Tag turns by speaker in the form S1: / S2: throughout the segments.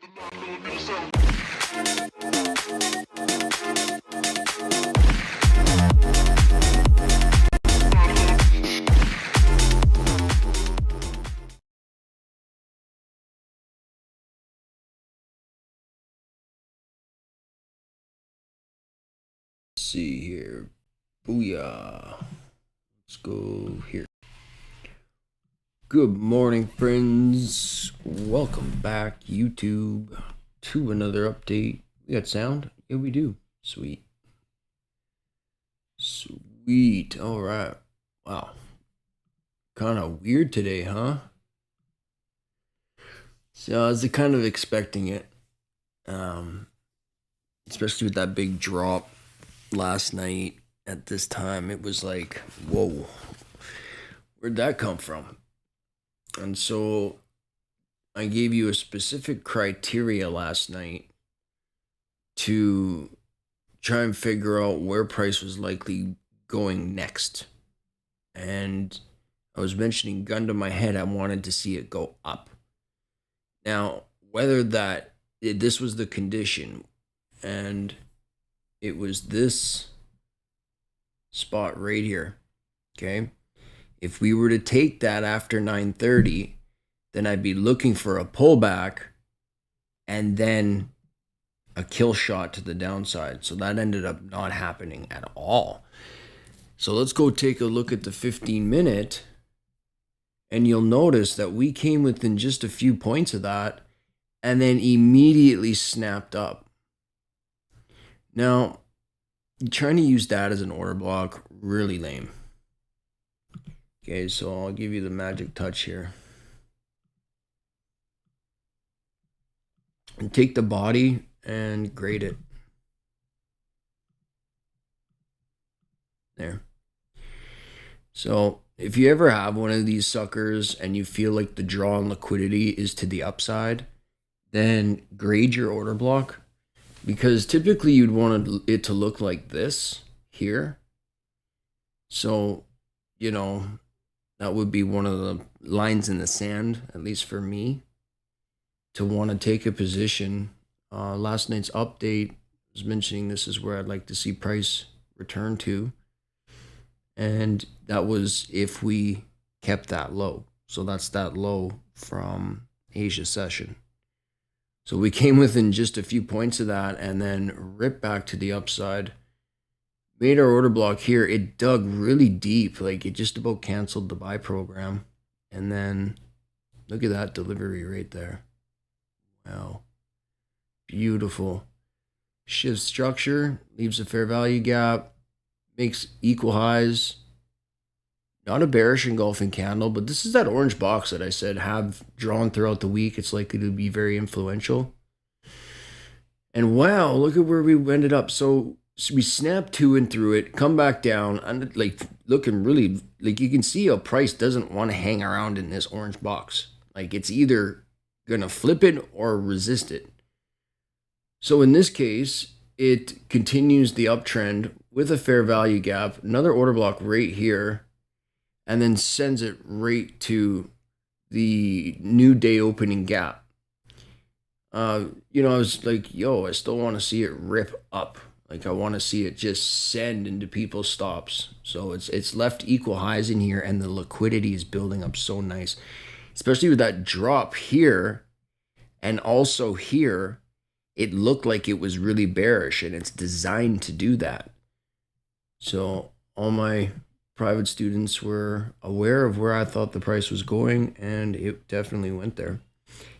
S1: See here. Booyah. Let's go here. Good morning, friends. Welcome back, YouTube, to another update. We got sound? Yeah, we do. Sweet. Sweet. All right. Wow. Kind of weird today, huh? So I was kind of expecting it. Especially with that big drop last night at this time. It was like, whoa, where'd that come from? And so I gave you a specific criteria last night to try and figure out where price was likely going next. And I was mentioning, gun to my head, I wanted to see it go up. Now, whether this was the condition and it was this spot right here, okay? If we were to take that after 9:30, then I'd be looking for a pullback and then a kill shot to the downside. So that ended up not happening at all. So let's go take a look at the 15-minute, and you'll notice that we came within just a few points of that and then immediately snapped up. Now, trying to use that as an order block, really lame. Okay, so I'll give you the magic touch here. And take the body and grade it. There. So if you ever have one of these suckers and you feel like the draw on liquidity is to the upside, then grade your order block, because typically you'd want it to look like this here. So, that would be one of the lines in the sand, at least for me, to want to take a position. Last night's update was mentioning this is where I'd like to see price return to. And that was if we kept that low. So that's that low from Asia session. So we came within just a few points of that and then ripped back to the upside. Made our order block here. It dug really deep. Like, it just about canceled the buy program. And then look at that delivery right there. Wow. Beautiful. Shift structure. Leaves a fair value gap. Makes equal highs. Not a bearish engulfing candle, but this is that orange box that I said have drawn throughout the week. It's likely to be very influential. And wow, look at where we ended up. So we snapped to and through it, come back down, and like looking really, like you can see how price doesn't want to hang around in this orange box. Like, it's either gonna flip it or resist it. So in this case, it continues the uptrend with a fair value gap, another order block right here, and then sends it right to the new day opening gap. I was like, I still want to see it rip up. Like, I want to see it just send into people's stops. So it's left equal highs in here, and the liquidity is building up so nice, especially with that drop here. And also here, it looked like it was really bearish, and it's designed to do that. So all my private students were aware of where I thought the price was going, and it definitely went there.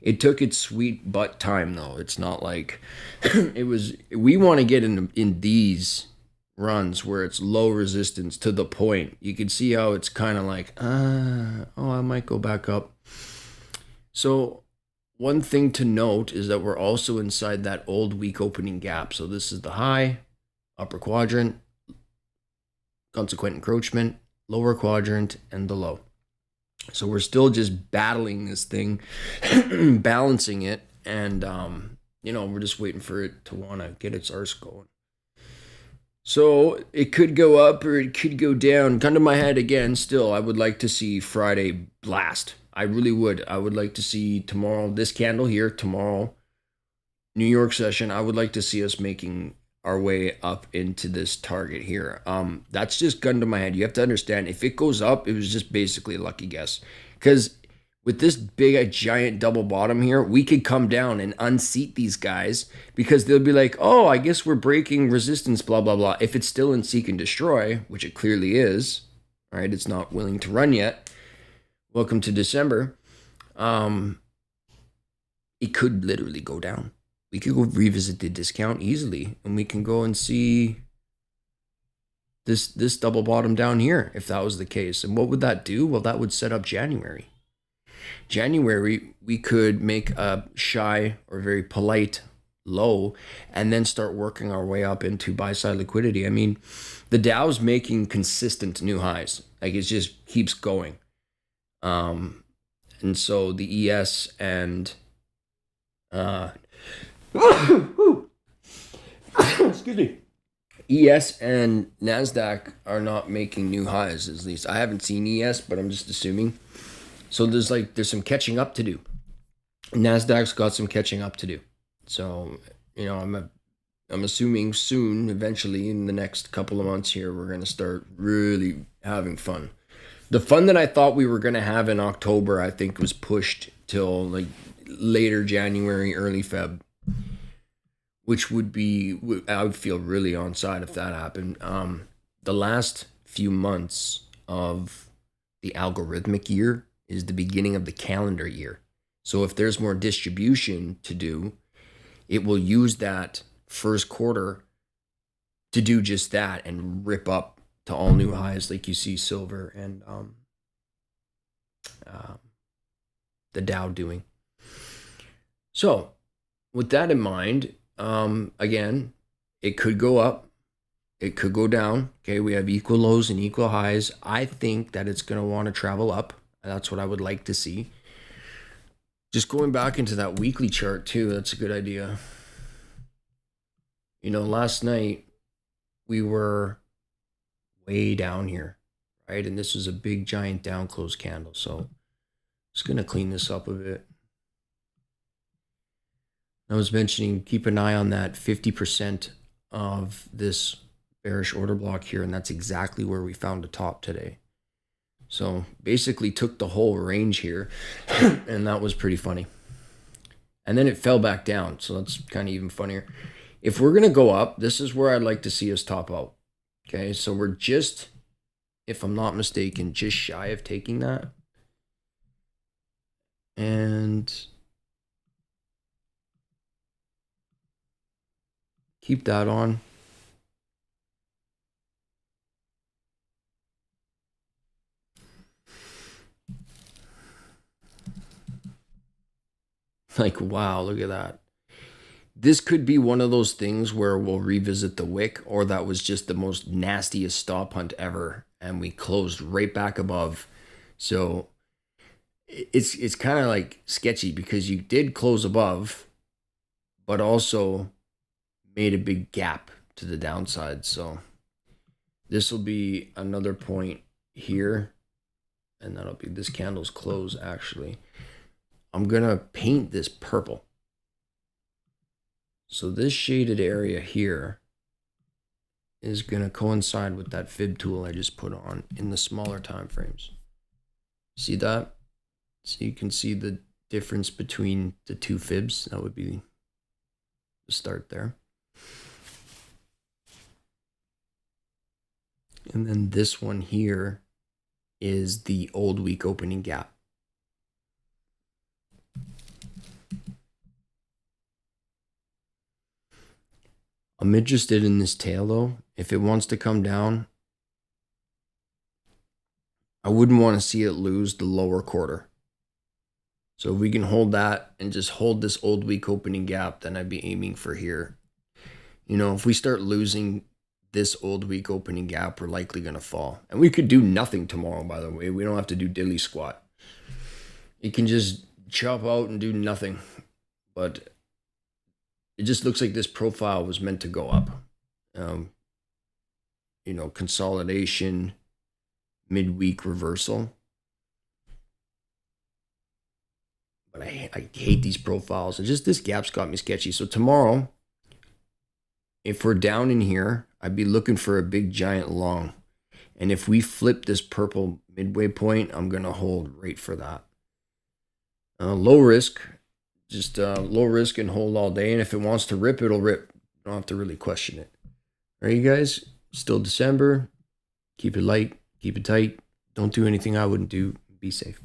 S1: It took its sweet butt time, though. It's not like it was. We want to get in these runs where it's low resistance to the point. You can see how it's kind of like, I might go back up. So one thing to note is that we're also inside that old week opening gap. So this is the high, upper quadrant, consequent encroachment, lower quadrant, and the low. So we're still just battling this thing, balancing it, and we're just waiting for it to want to get its arse going. So it could go up or it could go down. Gun to my head again, still, I would like to see Friday blast. I really would. I would like to see tomorrow, this candle here, tomorrow, New York session, I would like to see us making our way up into this target here. That's just gun to my head. You have to understand, if it goes up, it was just basically a lucky guess. Because with this big, a giant double bottom here, we could come down and unseat these guys because they'll be like, oh, I guess we're breaking resistance, blah, blah, blah. If it's still in seek and destroy, which it clearly is, right? It's not willing to run yet. Welcome to December. It could literally go down. We could go revisit the discount easily, and we can go and see this double bottom down here if that was the case. And what would that do? Well, that would set up January. January, we could make a shy or very polite low and then start working our way up into buy side liquidity. I mean, the Dow's making consistent new highs. Like, it just keeps going. And so the ES and excuse me, ES and NASDAQ are not making new highs. At least I haven't seen ES, but I'm just assuming. So there's some catching up to do. NASDAQ's got some catching up to do. So, I'm assuming soon, eventually in the next couple of months here, we're going to start really having fun. The fun that I thought we were going to have in October, I think, was pushed till like later January, early Feb, which would be, I would feel really on side if that happened. The last few months of the algorithmic year is the beginning of the calendar year. So if there's more distribution to do, it will use that first quarter to do just that and rip up to all new highs, like you see silver and the Dow doing. So with that in mind, again, it could go up, it could go down. Okay, we have equal lows and equal highs. I think that it's going to want to travel up. That's what I would like to see. Just going back into that weekly chart too, that's a good idea. Last night we were way down here, right? And this was a big giant down close candle. So just going to clean this up a bit. I was mentioning, keep an eye on that 50% of this bearish order block here, and that's exactly where we found a top today. So basically took the whole range here, and that was pretty funny. And then it fell back down, so that's kind of even funnier. If we're going to go up, this is where I'd like to see us top out. Okay, so we're just, if I'm not mistaken, just shy of taking that. And keep that on. Like, wow, look at that. This could be one of those things where we'll revisit the wick, or that was just the most nastiest stop hunt ever, and we closed right back above. So it's kind of like sketchy because you did close above, but also made a big gap to the downside. So this will be another point here, and that'll be this candle's close. Actually, I'm gonna paint this purple. So this shaded area here is going to coincide with that fib tool I just put on in the smaller time frames. See that? So you can see the difference between the two fibs. That would be the start there. And then this one here is the old week opening gap. I'm interested in this tail though. If it wants to come down, I wouldn't want to see it lose the lower quarter. So if we can hold that and just hold this old week opening gap, then I'd be aiming for here. If we start losing this old week opening gap, we're likely going to fall. And we could do nothing tomorrow, by the way. We don't have to do dilly squat. You can just chop out and do nothing. But it just looks like this profile was meant to go up. Consolidation, midweek reversal. But I hate these profiles. And just this gap's got me sketchy. So tomorrow, if we're down in here, I'd be looking for a big giant long. And if we flip this purple midway point, I'm going to hold right for that. Low risk, just low risk and hold all day. And if it wants to rip, it'll rip. Don't have to really question it. All right, you guys, still December. Keep it light, keep it tight. Don't do anything I wouldn't do. Be safe.